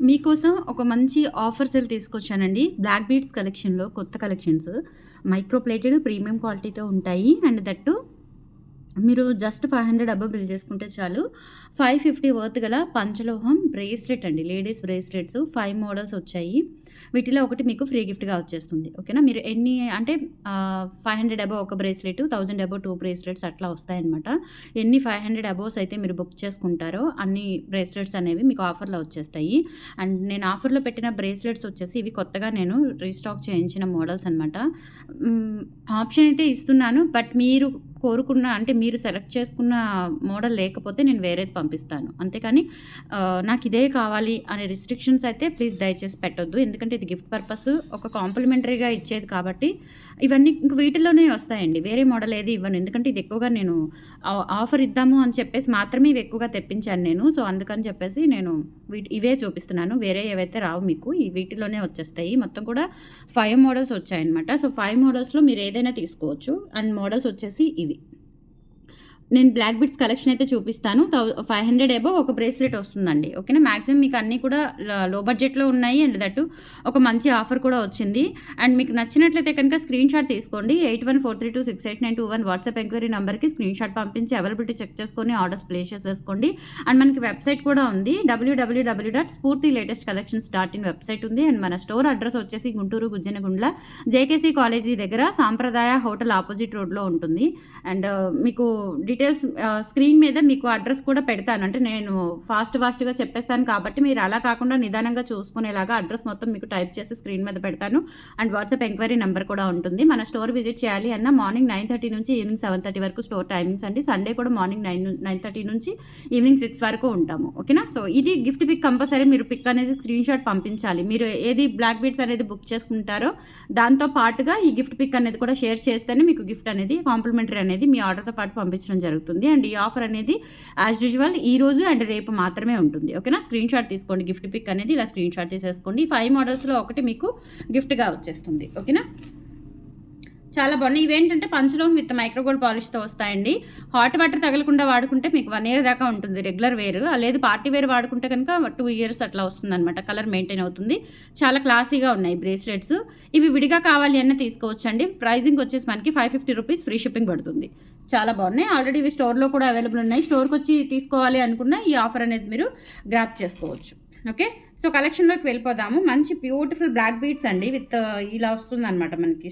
మీకోసం ఒక మంచి ఆఫర్ సేల్ తీసుకొచ్చానండి. బ్లాక్ బీడ్స్ కలెక్షన్‌లో కొత్త కలెక్షన్స్. మైక్రో ప్లేటెడ్ ప్రీమియం క్వాలిటీతో ఉంటాయి. అండ్ దట్టు మీరు జస్ట్ 500 అబోవ్ బిల్ చేసుకుంటే చాలు. 550 వర్త్ గల పంచలోహం బ్రేస్లెట్ అండి. లేడీస్ బ్రేస్లెట్స్ 5 మోడల్స్ వచ్చాయి. వీటిలో ఒకటి మీకు ఫ్రీ గిఫ్ట్‌గా వచ్చేస్తుంది. ఓకేనా? మీరు ఎన్ని అంటే 500 అబోవ్ ఒక బ్రేస్లెట్, 1000 అబోవ్ 2 బ్రేస్లెట్స్ అట్లా వస్తాయన్నమాట. ఎన్ని 500 అబోవ్స్ అయితే మీరు బుక్ చేసుకుంటారో అన్ని బ్రేస్లెట్స్ అనేవి మీకు ఆఫర్‌లో వచ్చేస్తాయి. అండ్ నేను ఆఫర్‌లో పెట్టిన బ్రేస్లెట్స్ వచ్చేసి ఇవి కొత్తగా నేను రీస్టాక్ చేయించిన మోడల్స్ అనమాట. ఆప్షన్ అయితే ఇస్తున్నాను. బట్ మీరు కోరుకున్న అంటే మీరు సెలెక్ట్ చేసుకున్న మోడల్ లేకపోతే నేను వేరేది పంపిస్తాను. అంతేకాని నాకు ఇదే కావాలి అనే రిస్ట్రిక్షన్స్ అయితే ప్లీజ్ దయచేసి పెట్టొద్దు. ఎందుకంటే ఇది గిఫ్ట్ పర్పస్ ఒక కాంప్లిమెంటరీగా ఇచ్చేది కాబట్టి ఇవన్నీ ఇంక వీటిల్లోనే వస్తాయండి. వేరే మోడల్ ఏది ఇవ్వను. ఎందుకంటే ఇది ఎక్కువగా నేను ఆఫర్ ఇద్దాము అని చెప్పేసి మాత్రమే ఇవి ఎక్కువగా తెప్పించాను నేను. సో, అందుకని చెప్పేసి నేను ఇవే చూపిస్తున్నాను. వేరే ఏవైతే రావు మీకు. ఈ వీటిలోనే వచ్చేస్తాయి. మొత్తం కూడా 5 మోడల్స్ వచ్చాయన్నమాట. సో, 5 మోడల్స్‌లో మీరు ఏదైనా తీసుకోవచ్చు. అండ్ మోడల్స్ వచ్చేసి ఇవి. నేను బ్లాక్ బీడ్స్ కలెక్షన్ అయితే చూపిస్తాను. 500 అబోవ్ ఒక బ్రేస్లెట్ వస్తుందండి. ఓకేనా? మాక్సిమం మీకు అన్నీ కూడా లో బడ్జెట్‌లో ఉన్నాయి. అండ్ దట్టు ఒక మంచి ఆఫర్ కూడా వచ్చింది. అండ్ మీకు నచ్చినట్లయితే కనుక స్క్రీన్ షాట్ తీసుకోండి. 8143268921 వాట్సాప్ ఎంక్వైరీ నెంబర్‌కి స్క్రీన్ షాట్ పంపించి అవైలబిలిటీ చెక్ చేసుకొని ఆర్డర్స్ ప్లేస్ చేసేసుకోండి. అండ్ మనకి వెబ్సైట్ కూడా ఉంది. www.spurtilatestcollections.in వెబ్సైట్ ఉంది. అండ్ మన స్టోర్ అడ్రస్ వచ్చేసి గుంటూరు గుజ్జనగుండ్ల జేకేసీ కాలేజీ దగ్గర సాంప్రదాయ హోటల్ ఆపోజిట్ రోడ్‌లో ఉంటుంది. అండ్ మీకు డీటెయిల్స్ స్క్రీన్ మీద మీకు అడ్రస్ కూడా పెడతాను. అంటే నేను ఫాస్ట్‌గా చెప్పేస్తాను కాబట్టి మీరు అలా కాకుండా నిదానంగా చూసుకునేలాగా అడ్రస్ మొత్తం మీకు టైప్ చేసి స్క్రీన్ మీద పెడతాను. అండ్ వాట్సాప్ ఎంక్వైరీ నెంబర్ కూడా ఉంటుంది. మన స్టోర్ విజిట్ చేయాలి అన్న మార్నింగ్ 9:30 నుంచి ఈవినింగ్ 7:30 వరకు స్టోర్ టైమింగ్స్ అండి. సండే కూడా మార్నింగ్ 9:30 నుంచి ఈవినింగ్ 6 వరకు ఉంటాము. ఓకేనా? సో, ఇది గిఫ్ట్ పిక్ కంపల్సరీ మీరు పిక్ అనేది స్క్రీన్ షాట్ పంపించాలి. మీరు ఏది బ్లాక్ బీడ్స్ అనేది బుక్ చేసుకుంటారో దాంతో పాటుగా ఈ గిఫ్ట్ పిక్ అనేది కూడా షేర్ చేస్తేనే మీకు గిఫ్ట్ అనేది కాంప్లిమెంటరీ అనేది మీ ఆర్డర్‌తో పాటు పంపించడం జరుగుతుంది. అండ్ ఈ ఆఫర్ అనేది యాజ్ యూజువల్ ఈరోజు అండ్ రేపు మాత్రమే ఉంటుంది. ఓకేనా? స్క్రీన్ షాట్ తీసుకోండి. గిఫ్ట్ పిక్ అనేది ఇలా స్క్రీన్ షాట్ తీసేసుకోండి. 5 మోడల్స్‌లో ఒకటి మీకు గిఫ్ట్‌గా వచ్చేస్తుంది. ఓకేనా? చాలా బాగున్నాయి. ఇవేంటంటే పంచలోహం విత్ మైక్రోగోల్డ్ పాలిష్తో వస్తాయండి. హాట్ వాటర్ తగలకుండా వాడుకుంటే మీకు 1 ఇయర్ దాకా ఉంటుంది రెగ్యులర్ వేర్. లేదు పార్టీ వేర్ వాడుకుంటే కనుక 2 ఇయర్స్ అట్లా వస్తుందన్నమాట. కలర్ మెయింటైన్ అవుతుంది. చాలా క్లాసీగా ఉన్నాయి బ్రేస్లెట్స్. ఇవి విడిగా కావాలి అన్న తీసుకోవచ్చండి. ప్రైజింగ్ వచ్చేసి మనకి 550 రూపీస్ ఫ్రీ షిప్పింగ్ పడుతుంది. చాలా బాగున్నాయి. ఆల్రెడీ ఇవి స్టోర్లో కూడా అవైలబుల్ ఉన్నాయి. స్టోర్కి వచ్చి తీసుకోవాలి అనుకున్న ఈ ఆఫర్ అనేది మీరు గ్రాప్ చేసుకోవచ్చు. ఓకే? సో, కలెక్షన్లోకి వెళ్ళిపోదాము. మంచి బ్యూటిఫుల్ బ్లాక్ బీడ్స్ అండి విత్ ఇలా వస్తుందన్నమాట మనకి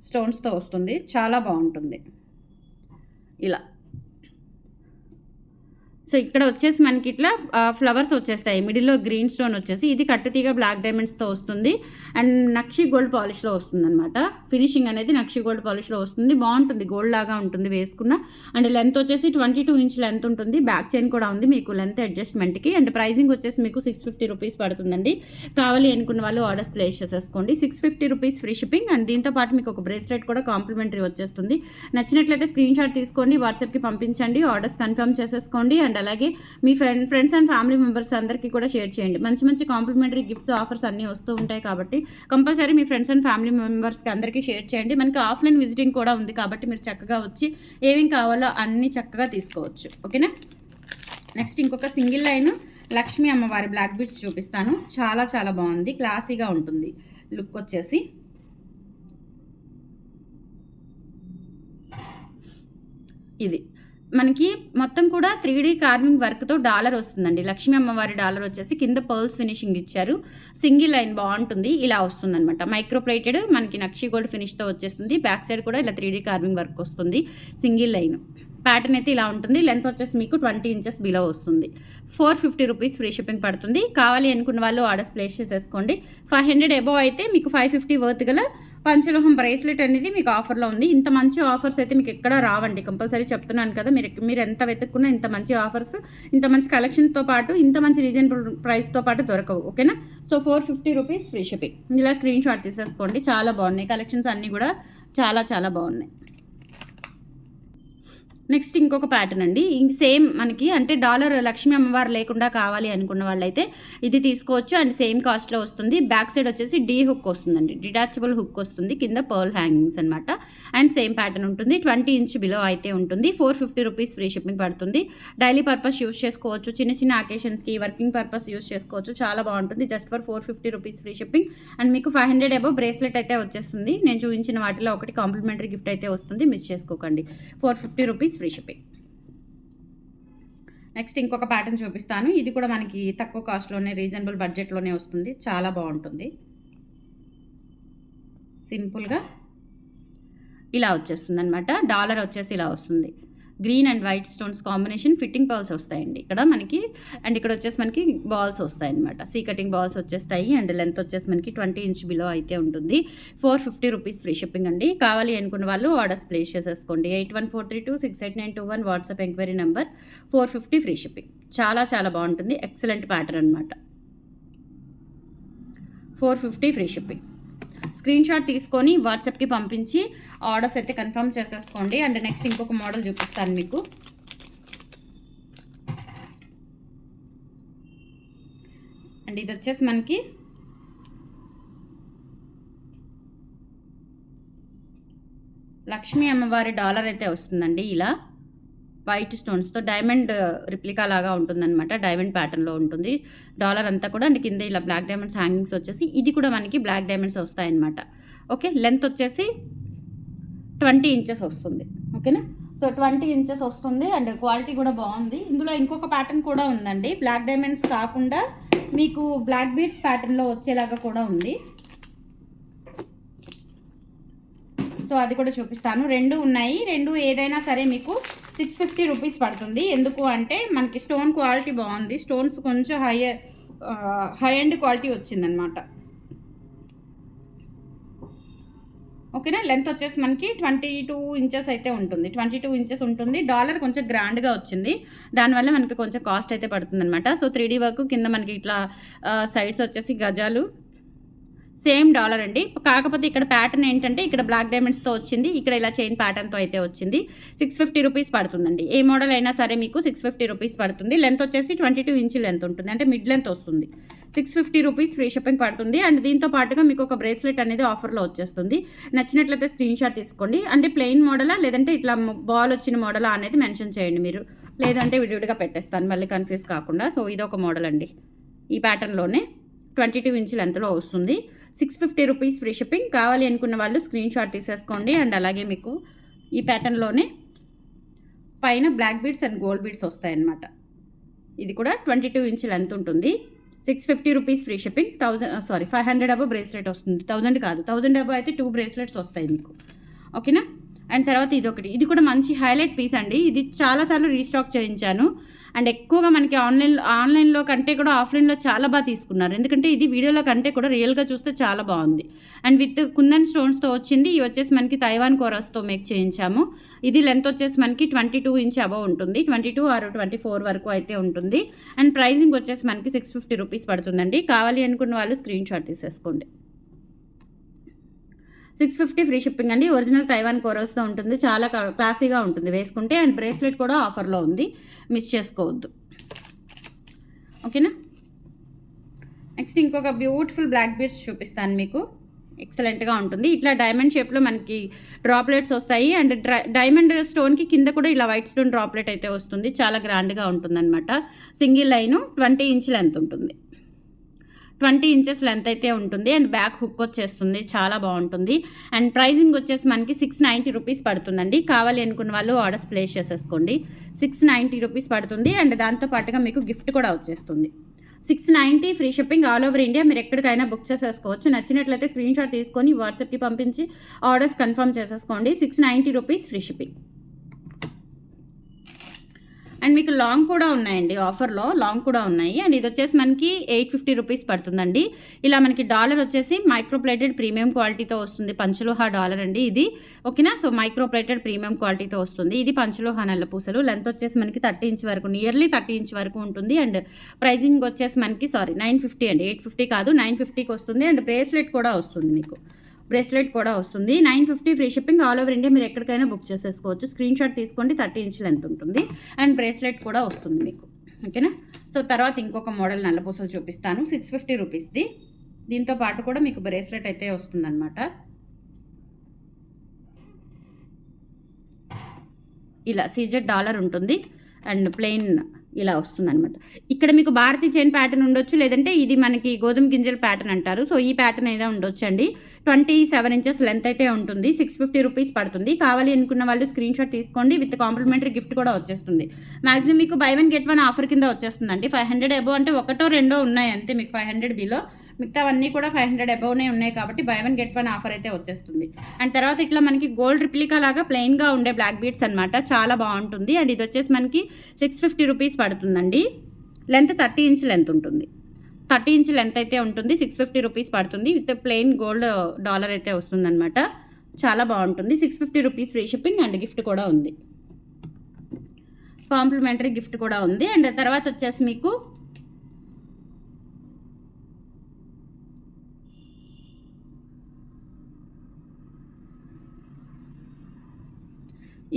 స్టోన్స్తో వస్తుంది. చాలా బాగుంటుంది ఇలా. సో, ఇక్కడ వచ్చేసి మనకి ఇట్లా ఫ్లవర్స్ వచ్చేస్తాయి. మిడిల్లో గ్రీన్ స్టోన్ వచ్చేసి ఇది కట్టుతీగ బ్లాక్ డైమండ్స్తో వస్తుంది. అండ్ నక్షి గోల్డ్ పాలిష్లో వస్తుందన్నమాట. ఫినిషింగ్ అనేది నక్షి గోల్డ్ పాలిష్లో వస్తుంది. బాగుంటుంది. గోల్డ్ లాగా ఉంటుంది వేసుకున్న. అండ్ లెంత్ వచ్చేసి 22 ఇంచ్ లెంత్ ఉంటుంది. బ్యాక్ చైన్ కూడా ఉంది మీకు లెంత్ అడ్జస్ట్మెంట్కి. అండ్ ప్రైజింగ్ వచ్చేసి మీకు 650 రూపీస్ పడుతుందండి. కావాలి అనుకున్న వాళ్ళు ఆర్డర్స్ ప్లేస్ చేసేసుకోండి. 650 రూపీస్ ఫ్రీ షిప్పింగ్. అండ్ దీంతో పాటు మీకు ఒక బ్రేస్లెట్ కూడా కాంప్లిమెంటరీ వచ్చేస్తుంది. నచ్చినట్లయితే స్క్రీన్ షాట్ తీసుకోండి. వాట్సాప్కి పంపించండి. ఆర్డర్స్ కన్ఫర్మ్ చేసేసుకోండి. అండ్ అలాగే మీ ఫ్రెండ్స్ అండ్ ఫ్యామిలీ మెంబర్స్ అందరికీ కూడా షేర్ చేయండి. మంచి కాంప్లిమెంటరీ గిఫ్ట్స్ ఆఫర్స్ అన్నీ వస్తూ ఉంటాయి కాబట్టి compulsory me friends and family మెంబర్స్కి అందరికీ షేర్ చేయండి. మనకి ఆఫ్లైన్ విజిటింగ్ కూడా ఉంది కాబట్టి మీరు చక్కగా వచ్చి ఏమేం కావాలో అన్నీ చక్కగా తీసుకోవచ్చు. ఓకేనా? నెక్స్ట్ ఇంకొక సింగిల్ లైన్ లక్ష్మీ అమ్మవారి బ్లాక్ బీడ్స్ చూపిస్తాను. చాలా బాగుంది. క్లాసీగా ఉంటుంది లుక్ వచ్చేసి. ఇది మనకి మొత్తం కూడా 3D కార్వింగ్ వర్క్తో డాలర్ వస్తుందండి. లక్ష్మీ అమ్మవారి డాలర్ వచ్చేసి కింద పర్ల్స్ ఫినిషింగ్ ఇచ్చారు. సింగిల్ లైన్ బాగుంటుంది. ఇలా వస్తుందన్నమాట. మైక్రో ప్లేటెడ్ మనకి నక్షి గోల్డ్ ఫినిష్తో వచ్చేస్తుంది. బ్యాక్ సైడ్ కూడా ఇలా 3D కార్వింగ్ వర్క్ వస్తుంది. సింగిల్ లైన్ ప్యాటర్న్ అయితే ఇలా ఉంటుంది. లెంత్ వచ్చేసి మీకు 20 ఇంచెస్ బిలో వస్తుంది. 450 రూపీస్ ఫ్రీ షిప్పింగ్ పడుతుంది. కావాలి అనుకున్న వాళ్ళు ఆర్డర్స్ ప్లేస్ చేసేసుకోండి. 500 అబోవ్ అయితే మీకు 550 వర్త్ గల పంచలోహం బ్రేస్లెట్ అనేది మీకు ఆఫర్లో ఉంది. ఇంత మంచి ఆఫర్స్ అయితే మీకు ఎక్కడ రావండి. కంపల్సరీ చెప్తున్నాను కదా. మీరు ఎంత వెతుక్కున్నా ఇంత మంచి ఆఫర్స్, ఇంత మంచి కలెక్షన్తో పాటు ఇంత మంచి రీజనబుల్ ప్రైస్తో పాటు దొరకవు. ఓకేనా? So, 450 rupees free shipping. ఇలా స్క్రీన్ షాట్ తీసేసుకోండి. చాలా బాగున్నాయి కలెక్షన్స్ అన్నీ కూడా చాలా బాగున్నాయి. నెక్స్ట్ ఇంకొక ప్యాటర్న్ అండి. సేమ్ మనకి అంటే డాలర్ లక్ష్మీ అమ్మవారు లేకుండా కావాలి అనుకున్న వాళ్ళైతే ఇది తీసుకోవచ్చు. అండ్ సేమ్ కాస్ట్లో వస్తుంది. బ్యాక్ సైడ్ వచ్చేసి డీ హుక్ వస్తుందండి, డిటాచబుల్ హుక్ వస్తుంది, కింద పర్ల్ హ్యాంగింగ్స్ అనమాట. అండ్ సేమ్ ప్యాటర్న్ ఉంటుంది. 20 ఇంచ్ బిలో అయితే ఉంటుంది. 450 రూపీస్ ఫ్రీ షిప్పింగ్ పడుతుంది. డైలీ పర్పస్ యూస్ చేసుకోవచ్చు, చిన్న చిన్న అకేషన్స్కి వర్కింగ్ పర్పస్ యూస్ చేసుకోవచ్చు. చాలా బాగుంటుంది. Just for 450 rupees free shipping. And మీకు 500 అబవ్ బ్రేస్లెట్ అయితే వచ్చేస్తుంది. నేను చూపించిన వాటిలో ఒకటి కాంప్లిమెంటరీ గిఫ్ట్ అయితే వస్తుంది, మిస్ చేసుకోకండి. 450 రూపీస్ ఫ్రీ షిప్పింగ్. నెక్స్ట్ ఇంకొక ప్యాటర్న్ చూపిస్తాను. ఇది కూడా మనకి తక్కువ కాస్ట్లోనే రీజనబుల్ బడ్జెట్లోనే వస్తుంది. చాలా బాగుంటుంది. సింపుల్గా ఇలా వచ్చేస్తుంది అనమాట. డాలర్ వచ్చేసి ఇలా వస్తుంది. Green and white stones combination fitting pearls వస్తాయండి ఇక్కడ మనకి. అండ్ ఇక్కడ వచ్చేసి మనకి బాల్స్ వస్తాయి అనమాట. సీ కటింగ్ బాల్స్ వచ్చేస్తాయి. అండ్ లెంత్ వచ్చేసి మనకి 20 ఇంచ్ బిలో అయితే ఉంటుంది. 450 రూపీస్ ఫ్రీ షిప్పింగ్ అండి. కావాలి అనుకున్న వాళ్ళు ఆర్డర్స్ ప్లేస్ చేసేసుకోండి. 8143268921 WhatsApp enquiry number. 450 free shipping. చాలా చాలా బాగుంటుంది. ఎక్సలెంట్ ప్యాటర్న్ అనమాట. 450 ఫ్రీ షిప్పింగ్. స్క్రీన్ షాట్ తీసుకొని వాట్సాప్కి పంపించి ఆర్డర్స్ అయితే కన్ఫర్మ్ చేసేసుకోండి. అండ్ నెక్స్ట్ ఇంకొక మోడల్ చూపిస్తాను మీకు. అండ్ ఇది వచ్చేసి మనకి లక్ష్మీ అమ్మవారి డాలర్ అయితే వస్తుందండి. ఇలా వైట్ స్టోన్స్తో డైమండ్ రిప్లికా లాగా ఉంటుందన్నమాట. డైమండ్ ప్యాటర్న్లో ఉంటుంది డాలర్ అంతా కూడా. అండ్ కింద ఇలా బ్లాక్ డైమండ్స్ హ్యాంగింగ్స్ వచ్చేసి ఇది కూడా మనకి బ్లాక్ డైమండ్స్ వస్తాయన్నమాట. ఓకే, లెంత్ వచ్చేసి 20 ఇంచెస్ వస్తుంది. ఓకేనా, సో 20 ఇంచెస్ వస్తుంది. అండ్ క్వాలిటీ కూడా బాగుంది. ఇందులో ఇంకొక ప్యాటర్న్ కూడా ఉందండి. బ్లాక్ డైమండ్స్ కాకుండా మీకు బ్లాక్ బీడ్స్ ప్యాటర్న్లో వచ్చేలాగా కూడా ఉంది. సో అది కూడా చూపిస్తాను. రెండు ఉన్నాయి. రెండు ఏదైనా సరే మీకు 650 రూపీస్ పడుతుంది. ఎందుకు అంటే మనకి స్టోన్ క్వాలిటీ బాగుంది. స్టోన్స్ కొంచెం హై ఎండ్ క్వాలిటీ వచ్చిందనమాట. ఓకేనా, లెంత్ వచ్చేసి మనకి 22 ఇంచెస్ అయితే ఉంటుంది. 22 ఇంచెస్ ఉంటుంది. డాలర్ కొంచెం గ్రాండ్గా వచ్చింది, దానివల్ల మనకి కొంచెం కాస్ట్ అయితే పడుతుంది అనమాట. సో 3D వర్క్ కింద మనకి ఇట్లా సైడ్స్ వచ్చేసి గజాలు సేమ్ డాలర్ అండి. కాకపోతే ఇక్కడ ప్యాటర్న్ ఏంటంటే ఇక్కడ బ్లాక్ డైమండ్స్తో వచ్చింది, ఇక్కడ ఇలా చైన్ ప్యాటర్న్తో అయితే వచ్చింది. 650 రూపీస్ పడుతుందండి. ఏ మోడల్ అయినా సరే మీకు 650 రూపీస్ పడుతుంది. లెంత్ వచ్చేసి 22 ఇంచ్ లెంత్ ఉంటుంది, అంటే మిడ్ లెంత్ వస్తుంది. 650 రూపీస్ ఫ్రీ షిప్పింగ్ పడుతుంది. అండ్ దీంతో పాటుగా మీకు ఒక బ్రేస్లెట్ అనేది ఆఫర్లో వచ్చేస్తుంది. నచ్చినట్లయితే స్క్రీన్ షాట్ తీసుకోండి. అంటే ప్లెయిన్ మోడలా లేదంటే ఇట్లా బాల్ వచ్చిన మోడలా అనేది మెన్షన్ చేయండి మీరు, లేదంటే విడివిడిగా పెట్టేస్తాను మళ్ళీ కన్ఫ్యూజ్ కాకుండా. సో ఇది ఒక మోడల్ అండి. ఈ ప్యాటర్న్లోనే 22 ఇంచ్ లెంత్లో వస్తుంది. 650 రూపీస్ ఫ్రీ షిప్పింగ్. కావాలి అనుకున్న వాళ్ళు స్క్రీన్ షాట్ తీసేసుకోండి. అండ్ అలాగే మీకు ఈ ప్యాటర్న్లోనే పైన black beads and gold beads వస్తాయన్నమాట. ఇది కూడా 22 ఇంచ్ లెంత్ ఉంటుంది. 650 rupees free shipping. 500 above bracelet వస్తుంది. 1000 కాదు, 1000 అబో అయితే 2 బ్రేస్లెట్స్ వస్తాయి మీకు. ఓకేనా, అండ్ తర్వాత ఇదొకటి, ఇది కూడా మంచి హైలైట్ పీస్ అండి. ఇది చాలాసార్లు రీస్టాక్ చేయించాను. అండ్ ఎక్కువగా మనకి ఆన్లైన్లో కంటే కూడా ఆఫ్లైన్లో చాలా బాగా తీసుకున్నారు. ఎందుకంటే ఇది వీడియోలో కంటే కూడా రియల్గా చూస్తే చాలా బాగుంది. అండ్ విత్ కుందన్ స్టోన్స్తో వచ్చింది. ఇవి వచ్చేసి మనకి తైవాన్ కోరస్తో మేక్ చేయించాము. ఇది లెంత్ వచ్చేసి మనకి 22 ఇంచ్ అబవ్ ఉంటుంది. 22 ఆర్ 24 వరకు అయితే ఉంటుంది. అండ్ ప్రైజింగ్ వచ్చేసి మనకి 650 రూపీస్ పడుతుందండి. కావాలి అనుకున్న వాళ్ళు స్క్రీన్ షాట్ తీసేసుకోండి. 650 ఫ్రీ షిప్పింగ్ అండి. ఒరిజినల్ తైవాన్ కోరస్తో ఉంటుంది. చాలా క్లాసీగా ఉంటుంది వేసుకుంటే. అండ్ బ్రేస్లెట్ కూడా ఆఫర్లో ఉంది, మిస్ చేసుకోవద్దు. ఓకేనా, నెక్స్ట్ ఇంకొక బ్యూటిఫుల్ బ్లాక్ బీడ్స్ చూపిస్తాను మీకు. ఎక్సలెంట్గా ఉంటుంది. ఇట్లా డైమండ్ షేప్లో మనకి డ్రాప్లెట్స్ వస్తాయి. అండ్ డైమండ్ స్టోన్కి కింద కూడా ఇలా వైట్ స్టోన్ డ్రాప్లెట్ అయితే వస్తుంది. చాలా గ్రాండ్గా ఉంటుందన్నమాట. సింగిల్ లైను 20 ఇంచ్ లెంత్ ఉంటుంది. 20 ఇంచెస్ లెంత్ అయితే ఉంటుంది. అండ్ బ్యాక్ హుక్ వచ్చేస్తుంది. చాలా బాగుంటుంది. అండ్ ప్రైజింగ్ వచ్చేసి మనకి 690 రూపీస్ పడుతుందండి. కావాలి అనుకున్న వాళ్ళు ఆర్డర్స్ ప్లేస్ చేసేసుకోండి. 690 రూపీస్ పడుతుంది. అండ్ దాంతోపాటుగా మీకు గిఫ్ట్ కూడా వచ్చేస్తుంది. 690 free shipping all over India. మీరు ఎక్కడికైనా బుక్ చేసేసుకోవచ్చు. నచ్చినట్లయితే స్క్రీన్ షాట్ తీసుకొని వాట్సాప్కి పంపించి ఆర్డర్స్ కన్ఫర్మ్ చేసేసుకోండి. 690 రూపీస్ ఫ్రీ షిప్పింగ్. అండ్ మీకు లాంగ్ కూడా ఉన్నాయండి. ఆఫర్లో లాంగ్ కూడా ఉన్నాయి. అండ్ ఇది వచ్చేసి మనకి 850 రూపీస్ పడుతుందండి. ఇలా మనకి డాలర్ వచ్చేసి మైక్రోప్లేటెడ్ ప్రీమియం క్వాలిటీతో వస్తుంది. పంచలోహ డాలర్ అండి ఇది. ఓకేనా, సో మైక్రోప్లేటెడ్ ప్రీమియం క్వాలిటీతో వస్తుంది. ఇది పంచలోహ నల్ల పూసలు. లెంత్ వచ్చేసి మనకి 30 ఇంచ్ వరకు, నియర్లీ 30 ఇంచ్ వరకు ఉంటుంది. అండ్ ప్రైజింగ్ వచ్చేసి మనకి 950 అండి. 850 కాదు, 950కి వస్తుంది. అండ్ బ్రేస్లెట్ కూడా వస్తుంది మీకు. బ్రేస్లెట్ కూడా వస్తుంది. 950 free shipping. All over India మీరు ఎక్కడికైనా బుక్ చేసేసుకోవచ్చు. స్క్రీన్ షాట్ తీసుకోండి. 30 ఇంచ్ లెంత్ ఉంటుంది అండ్ బ్రేస్లెట్ కూడా వస్తుంది మీకు. ఓకేనా. సో తర్వాత ఇంకొక మోడల్ నల్లపూసలు చూపిస్తాను. 650 రూపీస్ది. దీంతో పాటు కూడా మీకు బ్రేస్లెట్ అయితే వస్తుందన్నమాట. ఇలా సీజెడ్ డాలర్ ఉంటుంది అండ్ ప్లెయిన్ ఇలా వస్తుందన్నమాట. ఇక్కడ మీకు భారతీ చైన్ ప్యాటర్న్ ఉండొచ్చు, లేదంటే ఇది మనకి గోధుమ గింజల ప్యాటర్న్ అంటారు. సో ఈ ప్యాటర్న్ అయినా ఉండొచ్చు అండి. 27 ఇంచెస్ లెంత్ అయితే ఉంటుంది. 650 రూపీస్ పడుతుంది. కావాలి అనుకున్న వాళ్ళు స్క్రీన్ షాట్ తీసుకోండి. విత్ కాంప్లిమెంటరీ గిఫ్ట్ కూడా వచ్చేస్తుంది. మ్యాక్సిమం మీకు by one get one offer కింద వచ్చేస్తుందండి. 500 అబోవ్ అంటే ఒకటో రెండో ఉన్నాయి అంతే మీకు 500 బిలో. మిగతావన్నీ కూడా 500 అబోవ్నే ఉన్నాయి కాబట్టి by one get one offer అయితే వచ్చేస్తుంది. అండ్ తర్వాత ఇట్లా మనకి గోల్డ్ రిప్లికా లాగా ప్లెయిన్గా ఉండే బ్లాక్ బీడ్స్ అనమాట. చాలా బాగుంటుంది. అండ్ ఇది వచ్చేసి మనకి 650 రూపీస్ పడుతుందండి. లెంత్ 30 ఇంచ్ లెంత్ ఉంటుంది. 30 ఇంచ్ లెంత్ అయితే ఉంటుంది. 650 రూపీస్ పడుతుంది. విత్ ప్లెయిన్ గోల్డ్ డాలర్ అయితే వస్తుందన్నమాట. చాలా బాగుంటుంది. 650 rupees free shipping and gift కూడా ఉంది. కాంప్లిమెంటరీ గిఫ్ట్ కూడా ఉంది. అండ్ తర్వాత వచ్చేసి మీకు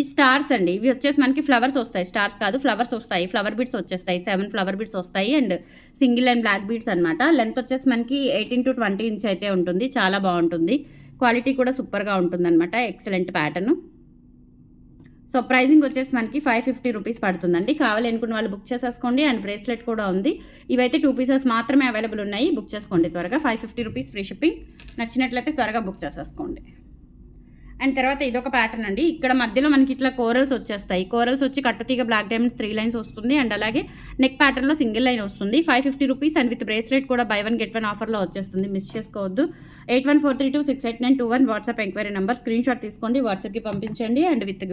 ఈ స్టార్స్ అండి. ఇవి వచ్చేసి మనకి ఫ్లవర్స్ వస్తాయి. స్టార్స్ కాదు, ఫ్లవర్స్ వస్తాయి. ఫ్లవర్ బీడ్స్ వచ్చేస్తాయి. 7 ఫ్లవర్ బీడ్స్ వస్తాయి and single and black beads అనమాట. లెంత్ వచ్చేసి మనకి 18 to 20 ఇంచ్ అయితే ఉంటుంది. చాలా బాగుంటుంది. క్వాలిటీ కూడా సూపర్గా ఉంటుందన్నమాట. Excellent pattern. సో ప్రైజింగ్ వచ్చేసి మనకి 550 రూపీస్ పడుతుందండి. కావాలి అనుకున్న వాళ్ళు బుక్ చేసేసుకోండి. అండ్ బ్రేస్లెట్ కూడా ఉంది. ఇవైతే 2 పీసెస్ మాత్రమే అవైలబుల్ ఉన్నాయి. బుక్ చేసుకోండి త్వరగా. 550 రూపీస్ ఫ్రీ షిప్పింగ్. నచ్చినట్లయితే త్వరగా బుక్ చేసేసుకోండి. అండ్ తర్వాత ఇదొక ప్యాటర్న్ అండి. ఇక్కడ మధ్యలో మనకి ఇట్లా కోరల్స్ వచ్చేస్తాయి. కోరల్స్ వచ్చి కట్టుతీగ బ్లాక్ డైమండ్స్ 3 లైన్స్ వస్తుంది. అండ్ అలాగే నెక్ ప్యాటర్న్లో సింగిల్ లైన్ వస్తుంది. 550 రూపీస్ అండ్ విత్ బ్రేస్లెట్ కూడా బై వన్ గెట్ వన్ ఆఫర్లో వచ్చేస్తుంది. మిస్ చేసుకోవద్దు. 8143268921 WhatsApp enquiry number. Screen shot తీసుకోండి, వాట్సాప్కి పంపించండి. అండ్ విత్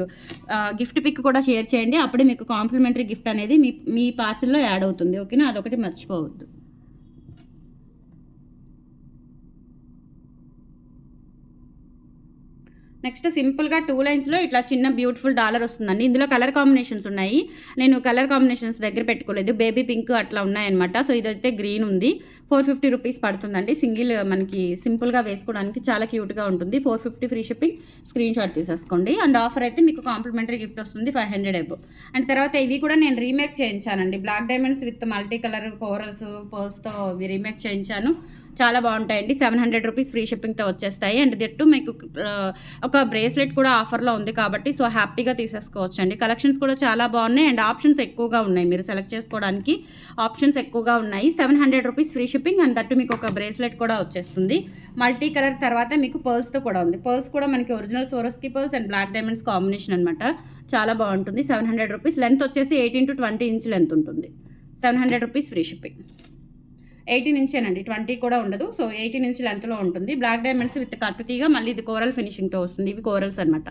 గిఫ్ట్ పిక్ కూడా షేర్ చేయండి. అప్పుడే మీకు కాంప్లిమెంటరీ గిఫ్ట్ అనేది మీ పార్సిల్లో యాడ్ అవుతుంది. ఓకేనా. అదొకటి మర్చిపోవద్దు. నెక్స్ట్ సింపుల్గా 2 లైన్స్లో ఇట్లా చిన్న బ్యూటిఫుల్ డాలర్ వస్తుందండి. ఇందులో కలర్ కాంబినేషన్స్ ఉన్నాయి. నేను కలర్ కాంబినేషన్స్ దగ్గర పెట్టుకోలేదు. బేబీ పింక్ అట్లా ఉన్నాయన్నమాట. సో ఇదైతే గ్రీన్ ఉంది. 450 రూపీస్ పడుతుందండి. సింగిల్ మనకి సింపుల్గా వేసుకోవడానికి చాలా క్యూట్గా ఉంటుంది. 450 ఫ్రీ షిప్పింగ్. స్క్రీన్ షాట్ తీసేసుకోండి. అండ్ ఆఫర్ అయితే మీకు కాంప్లిమెంటరీ గిఫ్ట్ వస్తుంది 500 అబోవ్. అండ్ తర్వాత ఇవి కూడా నేను రీమేక్ చేయించానండి. Black diamonds with multi colour corals పర్స్తో ఇవి రీమేక్ చేయించాను. చాలా బాగుంటాయండి. 700 రూపీస్ ఫ్రీ షిప్పింగ్తో వచ్చేస్తాయి. అండ్ దట్టు మీకు ఒక బ్రేస్లెట్ కూడా ఆఫర్లో ఉంది కాబట్టి సో హ్యాపీగా తీసేసుకోవచ్చు అండి. కలెక్షన్స్ కూడా చాలా బాగున్నాయి అండ్ ఆప్షన్స్ ఎక్కువగా ఉన్నాయి. మీరు సెలెక్ట్ చేసుకోవడానికి ఆప్షన్స్ ఎక్కువగా ఉన్నాయి. 700 rupees free shipping and that మీకు ఒక బ్రేస్లెట్ కూడా వచ్చేస్తుంది. మల్టీ కలర్ తర్వాత మీకు పర్ల్స్తో కూడా ఉంది. పర్ల్స్ కూడా మనకి ఒరిజినల్ సోరోస్కి pearls and black diamonds combination అనమాట. చాలా బాగుంటుంది. 700 రూపీస్. లెంత్ వచ్చేసి 18 to 20 ఇంచ్ లెంత్ ఉంటుంది. 700 రూపీస్ ఫ్రీ షిప్పింగ్. 18 ఇంచేనండి, 20 కూడా ఉండదు. సో 18 ఇంచ్ లెంత్లో ఉంటుంది. బ్లాక్ డైమండ్స్ విత్ కట్టుతీగా మళ్ళీ ఇది కోరల్ ఫినిషింగ్తో వస్తుంది. ఇవి కోరల్స్ అనమాట.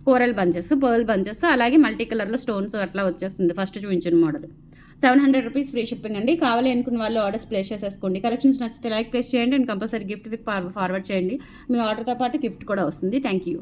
కోరల్ బంచెస్, పర్ల్ బంచెస్, అలాగే మల్టీ కలర్లో స్టోన్స్ అట్లా వచ్చేస్తుంది. ఫస్ట్ చూపించిన మోడల్. 700 రూపీస్ ఫ్రీ షిప్పింగ్ అండి. కావాలి అనుకున్న వాళ్ళు ఆర్డర్స్ ప్లేస్ చేసేసుకోండి. కలెక్షన్స్ నచ్చితే లైక్ ప్లేస్ చేయండి అండ్ కంపల్సరీ గిఫ్ట్ ఫార్వర్డ్ చేయండి. మీ ఆర్డర్తో పాటు గిఫ్ట్ కూడా వస్తుంది. Thank you.